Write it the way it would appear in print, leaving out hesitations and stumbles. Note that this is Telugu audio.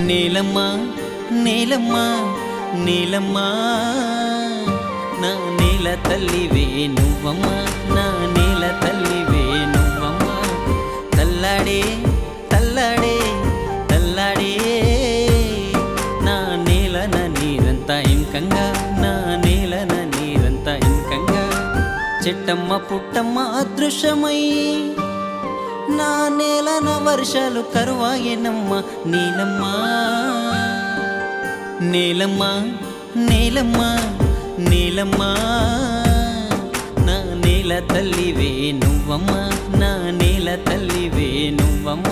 నీలమ్మ నీలమ్మ నీలమ్మ నా నీల తల్లివే నువ్వమ్మ, నా నీల తల్లివే నువ్వమ్మ. తల్లాడే తల్లాడే తల్లాడే నా నీలన నీరంతా ఇంకంగా, నా నీలన నీరంతా ఇంకంగా. చెట్టమ్మ పుట్టమ్మ అదృశ్యమై నా నేలన వర్షాలు కరువాయనమ్మ. నీలమ్మ నీలమ్మ నీలమ్మ నీలమ్మ నా నీల తల్లివే నువ్వమ్మ, నా నీల తల్లివే నువ్వమ్మ.